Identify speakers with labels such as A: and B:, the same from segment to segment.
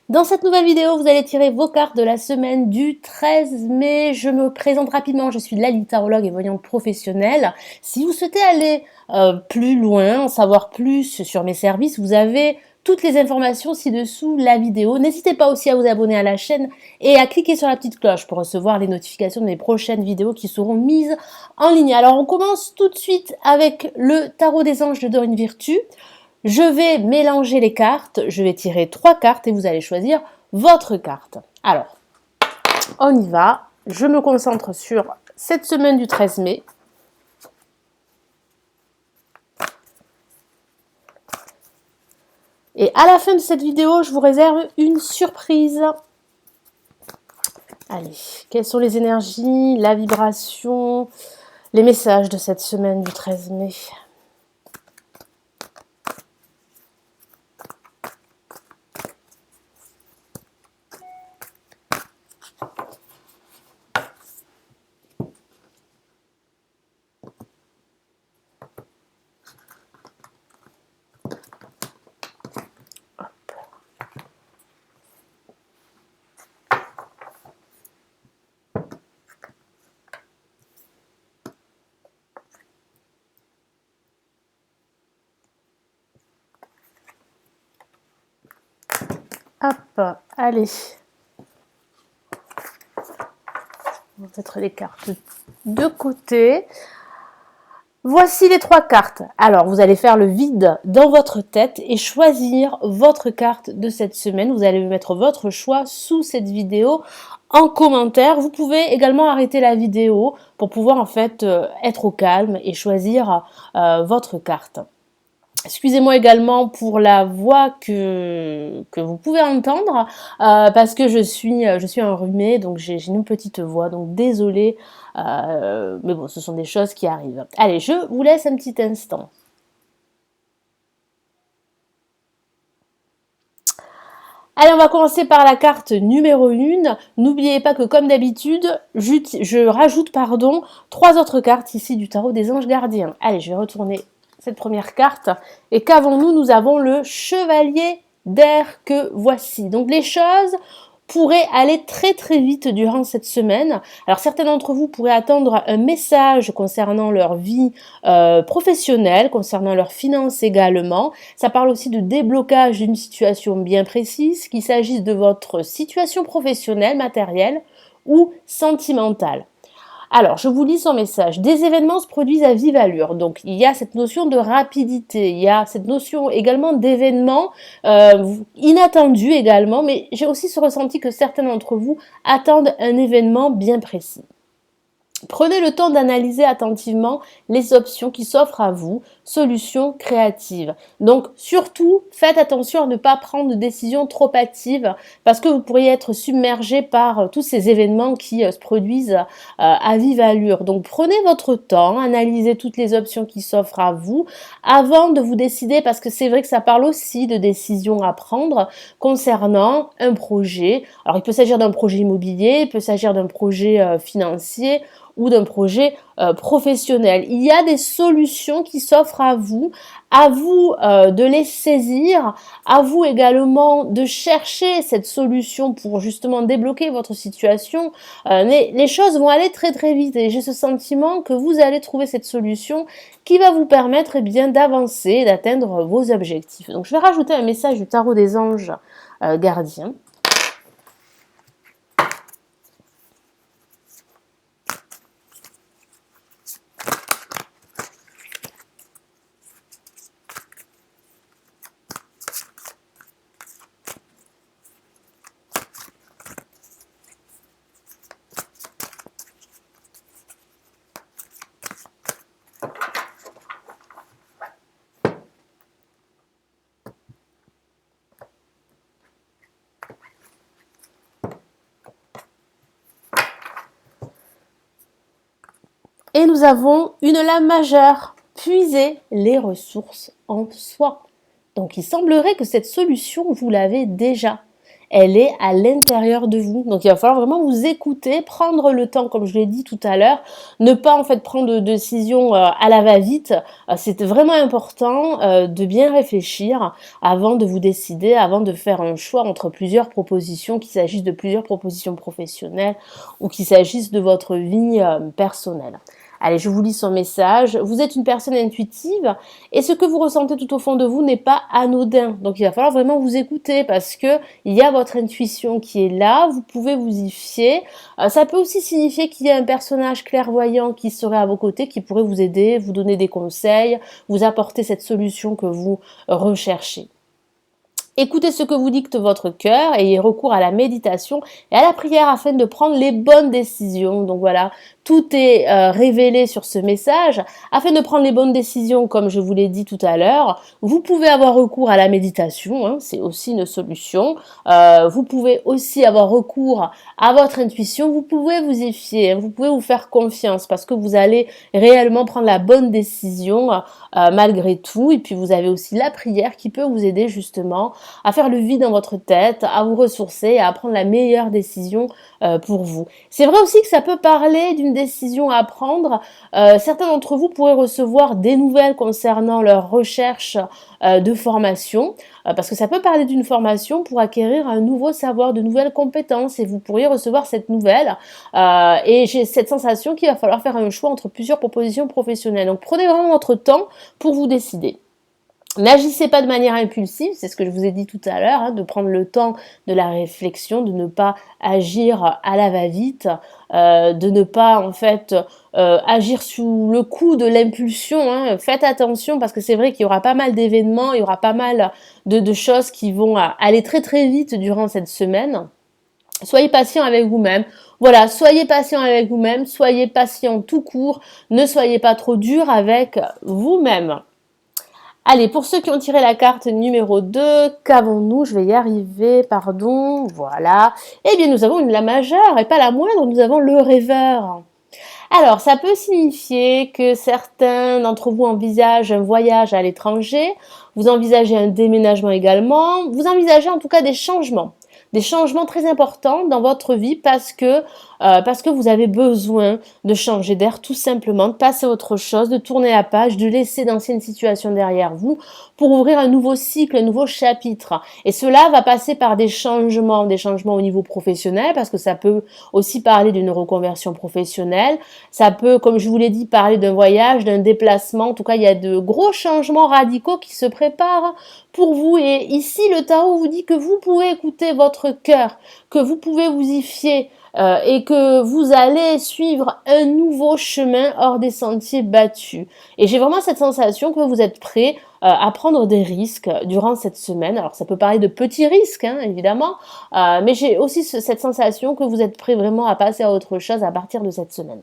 A: Dans cette nouvelle vidéo, vous allez tirer vos cartes de la semaine du 13 mai. Je me présente rapidement, je suis Lali, tarologue et voyante professionnelle. Si vous souhaitez aller plus loin, en savoir plus sur mes services, vous avez toutes les informations ci-dessous la vidéo. N'hésitez pas aussi à vous abonner à la chaîne et à cliquer sur la petite cloche pour recevoir les notifications de mes prochaines vidéos qui seront mises en ligne. Alors on commence tout de suite avec le tarot des anges de Dorine Virtue. Je vais mélanger les cartes, je vais tirer 3 cartes et vous allez choisir votre carte. Alors, on y va. Je me concentre sur cette semaine du 13 mai. Et à la fin de cette vidéo, je vous réserve une surprise. Allez, quelles sont les énergies, la vibration, les messages de cette semaine du 13 mai ? Hop, allez. On va mettre les cartes de côté. Voici les 3 cartes. Alors, vous allez faire le vide dans votre tête et choisir votre carte de cette semaine. Vous allez mettre votre choix sous cette vidéo en commentaire. Vous pouvez également arrêter la vidéo pour pouvoir en fait être au calme et choisir votre carte. Excusez-moi également pour la voix que vous pouvez entendre parce que je suis enrhumée, donc j'ai une petite voix, donc désolée, mais bon, ce sont des choses qui arrivent. Allez, je vous laisse un petit instant. Allez, on va commencer par la carte numéro 1. N'oubliez pas que comme d'habitude, je rajoute 3 autres cartes ici du tarot des anges gardiens. Allez, je vais retourner cette première carte. Et qu'avons-nous? Nous avons le chevalier d'air que voici. Donc les choses pourraient aller très très vite durant cette semaine. Alors certains d'entre vous pourraient attendre un message concernant leur vie professionnelle, concernant leurs finances également. Ça parle aussi de déblocage d'une situation bien précise, qu'il s'agisse de votre situation professionnelle, matérielle ou sentimentale. Alors, je vous lis son message. Des événements se produisent à vive allure. Donc, il y a cette notion de rapidité. Il y a cette notion également d'événements inattendus également. Mais j'ai aussi ce ressenti que certains d'entre vous attendent un événement bien précis. Prenez le temps d'analyser attentivement les options qui s'offrent à vous, solutions créatives. Donc surtout, faites attention à ne pas prendre de décisions trop hâtives parce que vous pourriez être submergé par tous ces événements qui se produisent à vive allure. Donc prenez votre temps, analysez toutes les options qui s'offrent à vous avant de vous décider, parce que c'est vrai que ça parle aussi de décisions à prendre concernant un projet. Alors il peut s'agir d'un projet immobilier, il peut s'agir d'un projet financier ou d'un projet professionnel. Il y a des solutions qui s'offrent à vous de les saisir, à vous également de chercher cette solution pour justement débloquer votre situation. Les choses vont aller très très vite et j'ai ce sentiment que vous allez trouver cette solution qui va vous permettre d'avancer et d'atteindre vos objectifs. Donc je vais rajouter un message du tarot des anges gardiens. Et nous avons une lame majeure, puiser les ressources en soi. Donc il semblerait que cette solution, vous l'avez déjà. elle est à l'intérieur de vous. Donc il va falloir vraiment vous écouter, prendre le temps, comme je l'ai dit tout à l'heure, ne pas en fait prendre de décision à la va-vite. C'est vraiment important de bien réfléchir avant de vous décider, avant de faire un choix entre plusieurs propositions, qu'il s'agisse de plusieurs propositions professionnelles ou qu'il s'agisse de votre vie personnelle. Allez, je vous lis son message. Vous êtes une personne intuitive et ce que vous ressentez tout au fond de vous n'est pas anodin. Donc il va falloir vraiment vous écouter parce que il y a votre intuition qui est là, vous pouvez vous y fier. Ça peut aussi signifier qu'il y a un personnage clairvoyant qui serait à vos côtés, qui pourrait vous aider, vous donner des conseils, vous apporter cette solution que vous recherchez. Écoutez ce que vous dicte votre cœur, ayez recours à la méditation et à la prière afin de prendre les bonnes décisions. Donc voilà, tout est révélé sur ce message. Afin de prendre les bonnes décisions, comme je vous l'ai dit tout à l'heure, vous pouvez avoir recours à la méditation, hein, c'est aussi une solution. Vous pouvez aussi avoir recours à votre intuition, vous pouvez vous y fier, hein, vous pouvez vous faire confiance parce que vous allez réellement prendre la bonne décision malgré tout. Et puis vous avez aussi la prière qui peut vous aider justement à faire le vide dans votre tête, à vous ressourcer, à prendre la meilleure décision pour vous. C'est vrai aussi que ça peut parler d'une décision à prendre. Certains d'entre vous pourraient recevoir des nouvelles concernant leur recherche de formation, parce que ça peut parler d'une formation pour acquérir un nouveau savoir, de nouvelles compétences, et vous pourriez recevoir cette nouvelle. Et j'ai cette sensation qu'il va falloir faire un choix entre plusieurs propositions professionnelles. Donc prenez vraiment votre temps pour vous décider. N'agissez pas de manière impulsive, c'est ce que je vous ai dit tout à l'heure, hein, de prendre le temps de la réflexion, de ne pas agir à la va-vite, de ne pas en fait agir sous le coup de l'impulsion. Hein. Faites attention parce que c'est vrai qu'il y aura pas mal d'événements, il y aura pas mal de choses qui vont aller très très vite durant cette semaine. Soyez patient avec vous-même. Voilà, soyez patient avec vous-même, soyez patient tout court, ne soyez pas trop dur avec vous-même. Allez, pour ceux qui ont tiré la carte numéro 2, qu'avons-nous? Je vais y arriver, pardon, voilà. Eh bien, nous avons la majeure, et pas la moindre, nous avons le rêveur. Alors, ça peut signifier que certains d'entre vous envisagent un voyage à l'étranger, vous envisagez un déménagement également, vous envisagez en tout cas des changements très importants dans votre vie parce que vous avez besoin de changer d'air tout simplement, de passer à autre chose, de tourner la page, de laisser d'anciennes situations derrière vous pour ouvrir un nouveau cycle, un nouveau chapitre. Et cela va passer par des changements au niveau professionnel parce que ça peut aussi parler d'une reconversion professionnelle, ça peut, comme je vous l'ai dit, parler d'un voyage, d'un déplacement. En tout cas, il y a de gros changements radicaux qui se préparent pour vous. Et ici, le tarot vous dit que vous pouvez écouter votre cœur, que vous pouvez vous y fier et que vous allez suivre un nouveau chemin hors des sentiers battus. Et j'ai vraiment cette sensation que vous êtes prêt à prendre des risques durant cette semaine. Alors ça peut parler de petits risques, hein, évidemment, mais j'ai aussi cette sensation que vous êtes prêt vraiment à passer à autre chose à partir de cette semaine.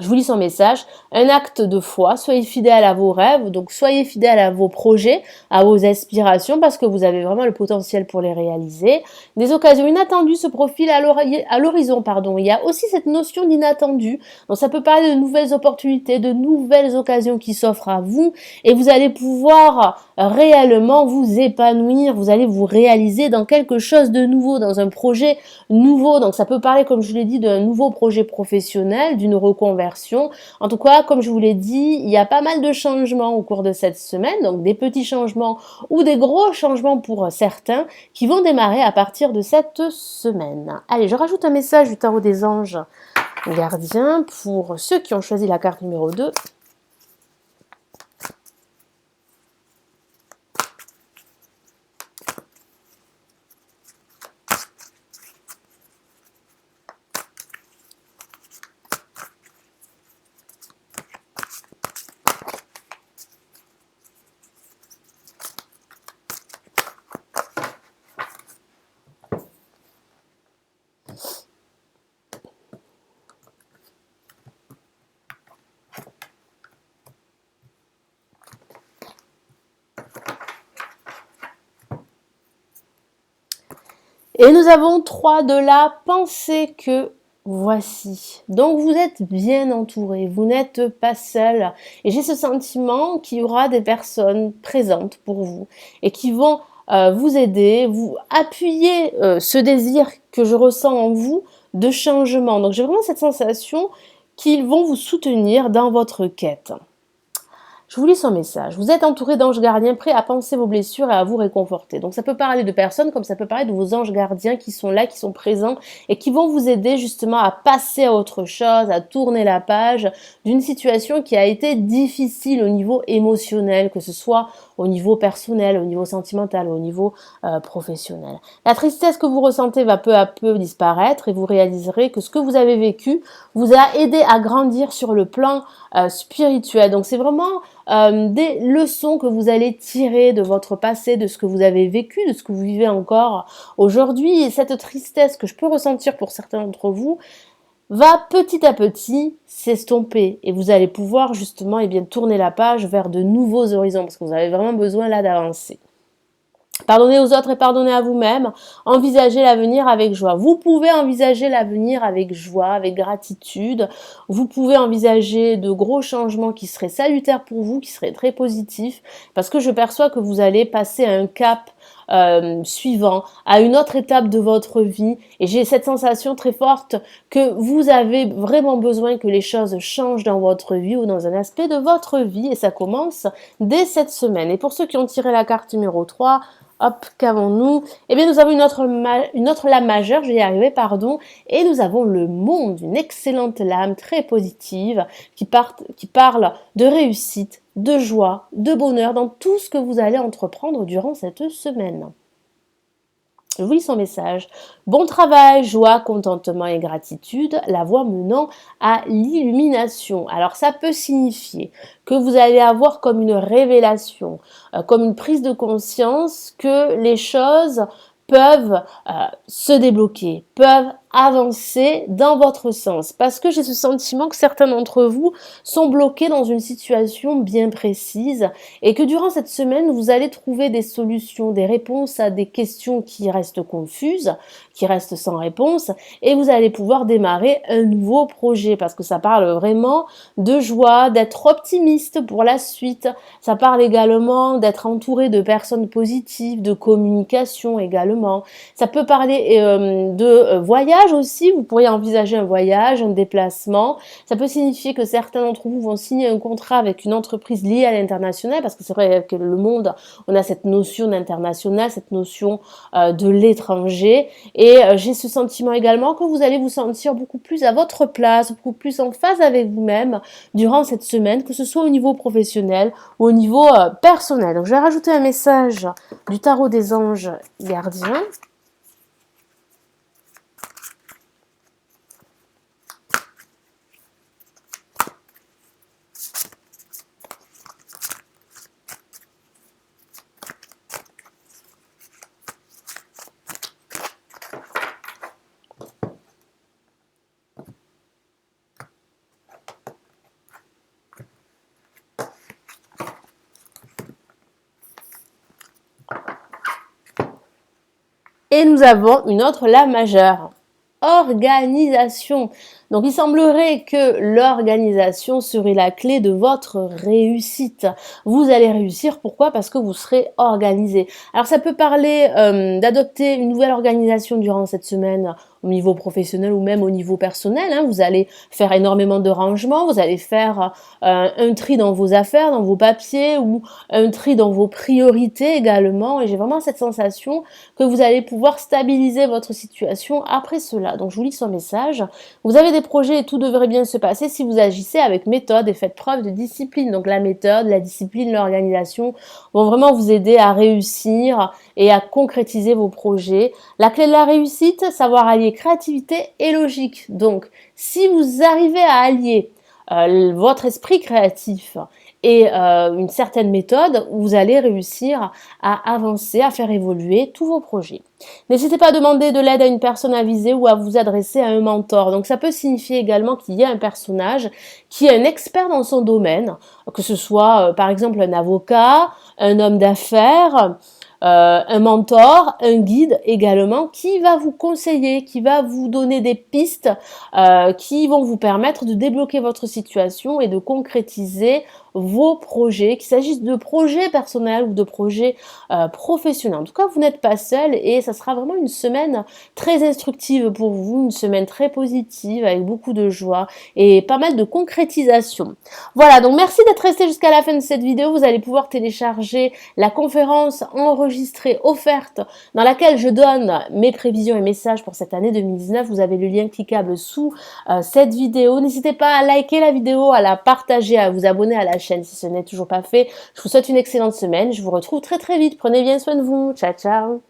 A: Je vous lis son message. Un acte de foi, soyez fidèle à vos rêves, donc soyez fidèle à vos projets, à vos aspirations, parce que vous avez vraiment le potentiel pour les réaliser. Des occasions inattendues se profilent à l'horizon, pardon. Il y a aussi cette notion d'inattendu. Donc ça peut parler de nouvelles opportunités, de nouvelles occasions qui s'offrent à vous, et vous allez pouvoir réellement vous épanouir, vous allez vous réaliser dans quelque chose de nouveau, dans un projet nouveau. Donc ça peut parler, comme je l'ai dit, d'un nouveau projet professionnel, d'une reconversion. En tout cas, comme je vous l'ai dit, il y a pas mal de changements au cours de cette semaine, donc des petits changements ou des gros changements pour certains qui vont démarrer à partir de cette semaine. Allez, je rajoute un message du tarot des anges gardiens pour ceux qui ont choisi la carte numéro 2. Et nous avons 3 de la pensée que voici. Donc vous êtes bien entouré, vous n'êtes pas seul. Et j'ai ce sentiment qu'il y aura des personnes présentes pour vous et qui vont vous aider, vous appuyer ce désir que je ressens en vous de changement. Donc j'ai vraiment cette sensation qu'ils vont vous soutenir dans votre quête. Je vous lis son message. Vous êtes entouré d'anges gardiens prêts à panser vos blessures et à vous réconforter. Donc ça peut parler de personnes comme ça peut parler de vos anges gardiens qui sont là, qui sont présents et qui vont vous aider justement à passer à autre chose, à tourner la page d'une situation qui a été difficile au niveau émotionnel, que ce soit au niveau personnel, au niveau sentimental, au niveau professionnel. La tristesse que vous ressentez va peu à peu disparaître et vous réaliserez que ce que vous avez vécu vous a aidé à grandir sur le plan spirituel. Donc c'est vraiment des leçons que vous allez tirer de votre passé, de ce que vous avez vécu, de ce que vous vivez encore aujourd'hui. Et cette tristesse que je peux ressentir pour certains d'entre vous va petit à petit s'estomper et vous allez pouvoir justement tourner la page vers de nouveaux horizons parce que vous avez vraiment besoin là d'avancer. Pardonnez aux autres et pardonnez à vous-même. Envisagez l'avenir avec joie. Vous pouvez envisager l'avenir avec joie, avec gratitude. Vous pouvez envisager de gros changements qui seraient salutaires pour vous, qui seraient très positifs, parce que je perçois que vous allez passer à un cap suivant, à une autre étape de votre vie. Et j'ai cette sensation très forte que vous avez vraiment besoin que les choses changent dans votre vie ou dans un aspect de votre vie. Et ça commence dès cette semaine. Et pour ceux qui ont tiré la carte numéro 3, hop, qu'avons-nous? Eh bien, nous avons une autre lame majeure, je vais y arriver, pardon, et nous avons le monde, une excellente lame très positive qui parle de réussite, de joie, de bonheur dans tout ce que vous allez entreprendre durant cette semaine. Je vous lis son message. Bon travail, joie, contentement et gratitude, la voie menant à l'illumination. Alors ça peut signifier que vous allez avoir comme une révélation, comme une prise de conscience que les choses peuvent se débloquer, peuvent avancer dans votre sens. Parce que j'ai ce sentiment que certains d'entre vous sont bloqués dans une situation bien précise et que durant cette semaine, vous allez trouver des solutions, des réponses à des questions qui restent confuses, qui restent sans réponse et vous allez pouvoir démarrer un nouveau projet parce que ça parle vraiment de joie, d'être optimiste pour la suite. Ça parle également d'être entouré de personnes positives, de communication également. Ça peut parler de voyage aussi, vous pourriez envisager un voyage, un déplacement. Ça peut signifier que certains d'entre vous vont signer un contrat avec une entreprise liée à l'international parce que c'est vrai que le monde, on a cette notion d'international, cette notion de l'étranger et j'ai ce sentiment également que vous allez vous sentir beaucoup plus à votre place, beaucoup plus en phase avec vous-même durant cette semaine, que ce soit au niveau professionnel ou au niveau personnel. Donc je vais rajouter un message du tarot des anges gardiens. Et nous avons une autre lame majeure. Organisation. Donc il semblerait que l'organisation serait la clé de votre réussite. Vous allez réussir, pourquoi? Parce que vous serez organisé. Alors ça peut parler d'adopter une nouvelle organisation durant cette semaine au niveau professionnel ou même au niveau personnel. Hein. Vous allez faire énormément de rangements, vous allez faire un tri dans vos affaires, dans vos papiers ou un tri dans vos priorités également. Et j'ai vraiment cette sensation que vous allez pouvoir stabiliser votre situation après cela. Donc je vous lis son message. Vous avez des projets et tout devrait bien se passer si vous agissez avec méthode et faites preuve de discipline. Donc la méthode, la discipline, l'organisation vont vraiment vous aider à réussir et à concrétiser vos projets. La clé de la réussite, savoir allier créativité et logique. Donc si vous arrivez à allier votre esprit créatif et une certaine méthode, vous allez réussir à avancer, à faire évoluer tous vos projets. N'hésitez pas à demander de l'aide à une personne avisée ou à vous adresser à un mentor. Donc ça peut signifier également qu'il y a un personnage qui est un expert dans son domaine, que ce soit par exemple un avocat, un homme d'affaires, un mentor, un guide également qui va vous conseiller, qui va vous donner des pistes qui vont vous permettre de débloquer votre situation et de concrétiser vos projets, qu'il s'agisse de projets personnels ou de projets professionnels. En tout cas, vous n'êtes pas seul et ça sera vraiment une semaine très instructive pour vous, une semaine très positive avec beaucoup de joie et pas mal de concrétisation. Voilà, donc merci d'être resté jusqu'à la fin de cette vidéo. Vous allez pouvoir télécharger la conférence enregistrée offerte dans laquelle je donne mes prévisions et messages pour cette année 2019. Vous avez le lien cliquable sous cette vidéo. N'hésitez pas à liker la vidéo, à la partager, à vous abonner à la chaîne si ce n'est toujours pas fait. Je vous souhaite une excellente semaine. Je vous retrouve très très vite. Prenez bien soin de vous. Ciao, ciao.